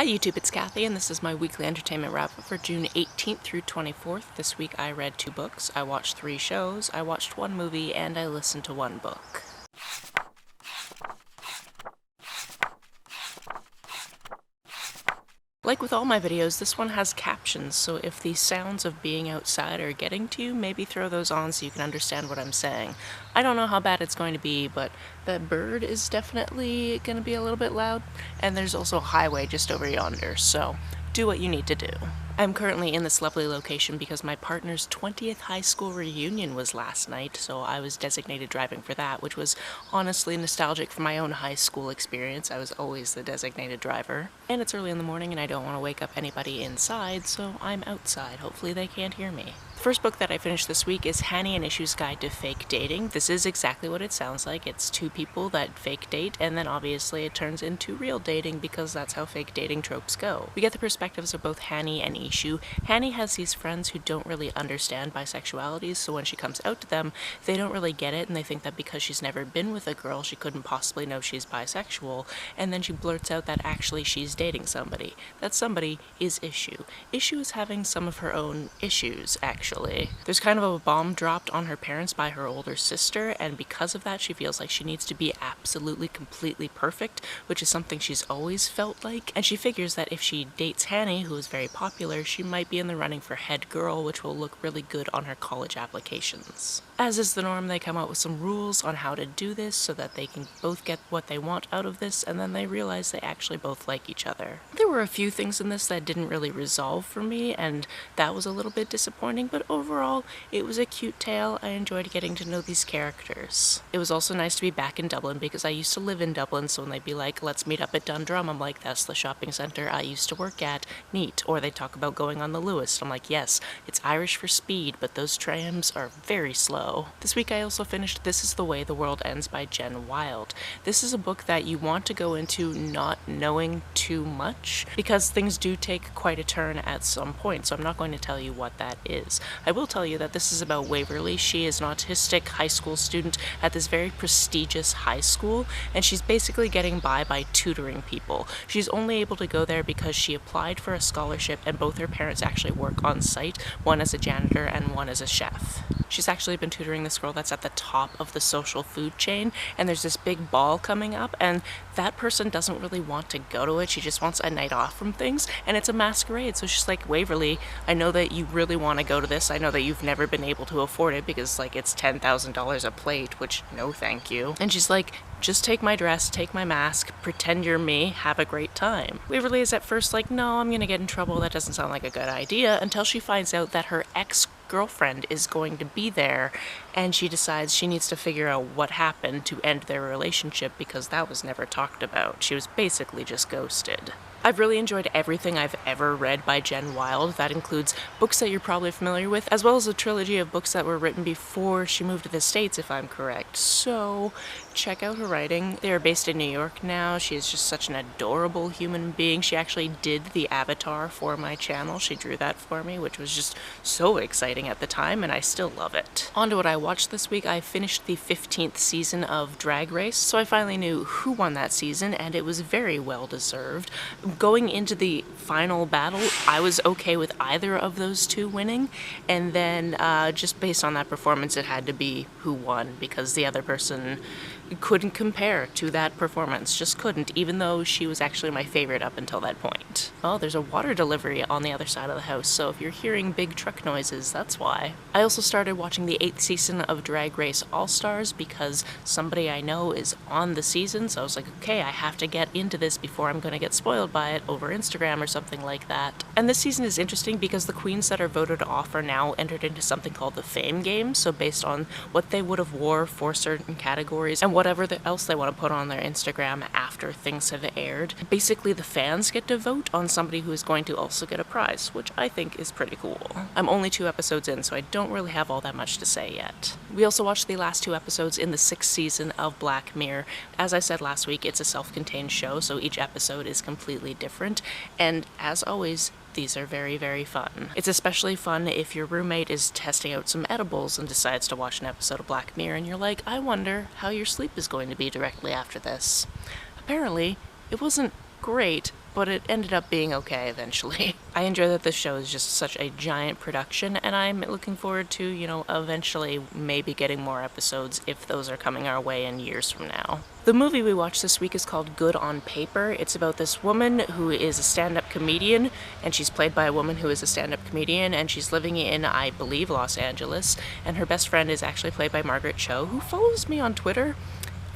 Hi YouTube, it's Kathy, and this is my weekly entertainment wrap-up for June 18th through 24th. This week I read 2 books, I watched 3 shows, I watched 1 movie, and I listened to 1 book. Like with all my videos, this one has captions, so if the sounds of being outside are getting to you, maybe throw those on so you can understand what I'm saying. I don't know how bad it's going to be, but the bird is definitely going to be a little bit loud, and there's also a highway just over yonder, so do what you need to do. I'm currently in this lovely location because my partner's 20th high school reunion was last night, so I was designated driving for that, which was honestly nostalgic for my own high school experience. I was always the designated driver. And it's early in the morning and I don't want to wake up anybody inside, so I'm outside. Hopefully they can't hear me. The first book that I finished this week is Hani and Ishu's Guide to Fake Dating. This is exactly what it sounds like. It's 2 people that fake date, and then obviously it turns into real dating because that's how fake dating tropes go. We get the perspectives of both Hani and Ishu. Hani has these friends who don't really understand bisexuality, so when she comes out to them, they don't really get it, and they think that because she's never been with a girl, she couldn't possibly know she's bisexual, and then she blurts out that actually she's dating somebody. That somebody is Ishu. Ishu is having some of her own issues, actually. There's kind of a bomb dropped on her parents by her older sister, and because of that she feels like she needs to be absolutely completely perfect, which is something she's always felt like, and she figures that if she dates Hani, who is very popular, she might be in the running for head girl, which will look really good on her college applications. As is the norm, they come out with some rules on how to do this so that they can both get what they want out of this, and then they realize they actually both like each other. There were a few things in this that didn't really resolve for me, and that was a little bit disappointing, but overall, it was a cute tale. I enjoyed getting to know these characters. It was also nice to be back in Dublin because I used to live in Dublin, so when they'd be like, let's meet up at Dundrum, I'm like, that's the shopping centre I used to work at, neat. Or they talk about going on the Lewis, I'm like, yes, it's Irish for speed, but those trams are very slow. This week I also finished This Is the Way the World Ends by Jen Wilde. This is a book that you want to go into not knowing too much, because things do take quite a turn at some point, so I'm not going to tell you what that is. I will tell you that this is about Waverly. She is an autistic high school student at this very prestigious high school, and she's basically getting by tutoring people. She's only able to go there because she applied for a scholarship and both her parents actually work on site, one as a janitor and one as a chef. She's actually been tutoring this girl that's at the top of the social food chain, and there's this big ball coming up, and that person doesn't really want to go to it. She just wants a night off from things, and it's a masquerade. So she's like, Waverly, I know that you really want to go to this. I know that you've never been able to afford it because like it's $10,000 a plate, which no thank you. And she's like, just take my dress, take my mask, pretend you're me, have a great time. Waverly is at first like, no, I'm gonna get in trouble, that doesn't sound like a good idea, until she finds out that her ex-girlfriend is going to be there, and she decides she needs to figure out what happened to end their relationship because that was never talked about. She was basically just ghosted. I've really enjoyed everything I've ever read by Jen Wilde. That includes books that you're probably familiar with, as well as a trilogy of books that were written before she moved to the States, if I'm correct. So check out her writing. They are based in New York now. She is just such an adorable human being. She actually did the avatar for my channel. She drew that for me, which was just so exciting at the time, and I still love it. On to what I watched this week. I finished the 15th season of Drag Race, so I finally knew who won that season, and it was very well deserved. Going into the final battle, I was okay with either of those 2 winning, and then just based on that performance, it had to be who won, because the other person couldn't compare to that performance, just couldn't, even though she was actually my favorite up until that point. Oh, there's a water delivery on the other side of the house, so if you're hearing big truck noises, that's why. I also started watching the 8th season of Drag Race All-Stars because somebody I know is on the season, so I was like, okay, I have to get into this before I'm gonna get spoiled by it over Instagram or something like that. And this season is interesting because the queens that are voted off are now entered into something called the Fame Game, so based on what they would have wore for certain categories and whatever else they want to put on their Instagram after things have aired. Basically, the fans get to vote on somebody who is going to also get a prize, which I think is pretty cool. I'm only 2 episodes in, so I don't really have all that much to say yet. We also watched the last 2 episodes in the 6th season of Black Mirror. As I said last week, it's a self-contained show, so each episode is completely different, and as always, these are very, very fun. It's especially fun if your roommate is testing out some edibles and decides to watch an episode of Black Mirror and you're like, I wonder how your sleep is going to be directly after this. Apparently, it wasn't great, but it ended up being okay eventually. I enjoy that this show is just such a giant production, and I'm looking forward to, you know, eventually maybe getting more episodes if those are coming our way in years from now. The movie we watched this week is called Good on Paper. It's about this woman who is a stand-up comedian, and she's played by a woman who is a stand-up comedian, and she's living in, I believe, Los Angeles, and her best friend is actually played by Margaret Cho, who follows me on Twitter.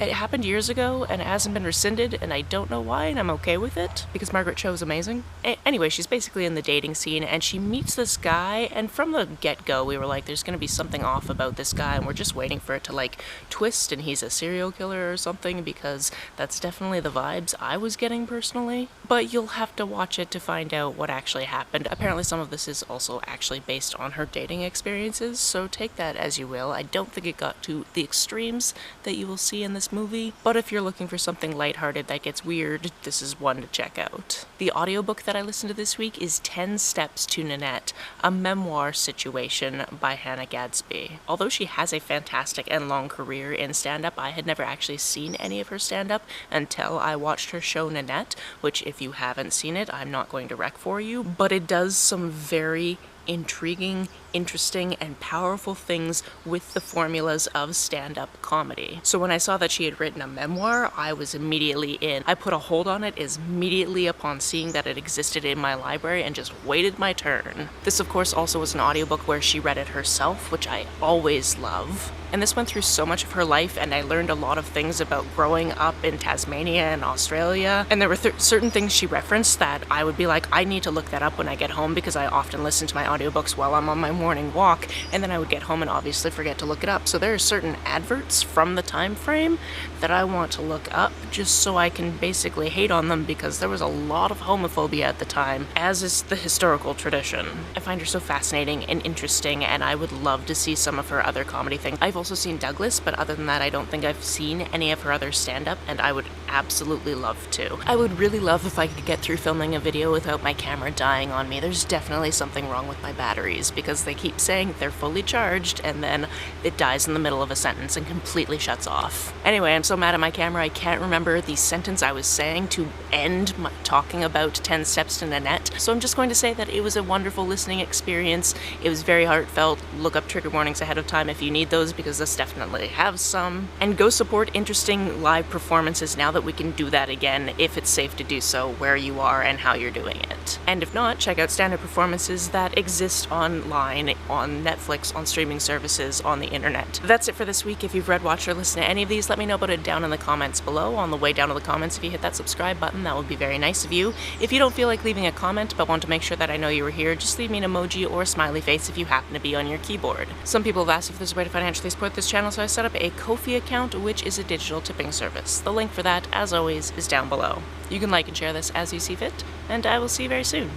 It happened years ago, and it hasn't been rescinded, and I don't know why, and I'm okay with it, because Margaret Cho is amazing. Anyway, she's basically in the dating scene, and she meets this guy, and from the get-go, we were like, there's gonna be something off about this guy, and we're just waiting for it to, like, twist, and he's a serial killer or something, because that's definitely the vibes I was getting personally. But you'll have to watch it to find out what actually happened. Apparently some of this is also actually based on her dating experiences, so take that as you will. I don't think it got to the extremes that you will see in this movie, but if you're looking for something lighthearted that gets weird, this is one to check out. The audiobook that I listened to this week is 10 Steps to Nanette, a memoir situation by Hannah Gadsby. Although she has a fantastic and long career in stand-up, I had never actually seen any of her stand-up until I watched her show Nanette, which if you haven't seen it, I'm not going to wreck for you, but it does some very intriguing, interesting, and powerful things with the formulas of stand-up comedy. So when I saw that she had written a memoir, I was immediately in. I put a hold on it immediately upon seeing that it existed in my library and just waited my turn. This, of course, also was an audiobook where she read it herself, which I always love. And this went through so much of her life, and I learned a lot of things about growing up in Tasmania and Australia. And there were certain things she referenced that I would be like, I need to look that up when I get home, because I often listen to my audiobooks while I'm on my morning walk, and then I would get home and obviously forget to look it up. So there are certain adverts from the time frame that I want to look up just so I can basically hate on them, because there was a lot of homophobia at the time, as is the historical tradition. I find her so fascinating and interesting, and I would love to see some of her other comedy things. I've also seen Douglas, but other than that, I don't think I've seen any of her other stand-up, and I would absolutely love to. I would really love if I could get through filming a video without my camera dying on me. There's definitely something wrong with my batteries, because they keep saying they're fully charged, and then it dies in the middle of a sentence and completely shuts off. Anyway, I'm so mad at my camera, I can't remember the sentence I was saying to end my talking about 10 Steps to Nanette, so I'm just going to say that it was a wonderful listening experience. It was very heartfelt. Look up trigger warnings ahead of time if you need those, because this definitely has some. And go support interesting live performances now that we can do that again, if it's safe to do so, where you are and how you're doing it. And if not, check out stand-up performances that exist online, on Netflix, on streaming services, on the internet. That's it for this week. If you've read, watched, or listened to any of these, let me know about it down in the comments below. On the way down to the comments, if you hit that subscribe button, that would be very nice of you. If you don't feel like leaving a comment but want to make sure that I know you were here, just leave me an emoji or a smiley face if you happen to be on your keyboard. Some people have asked if there's a way to financially support this channel, so I set up a Ko-fi account, which is a digital tipping service. The link for that, as always, is down below. You can like and share this as you see fit, and I will see you very soon.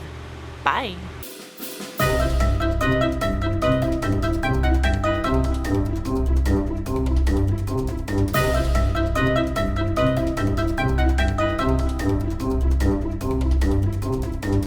Bye!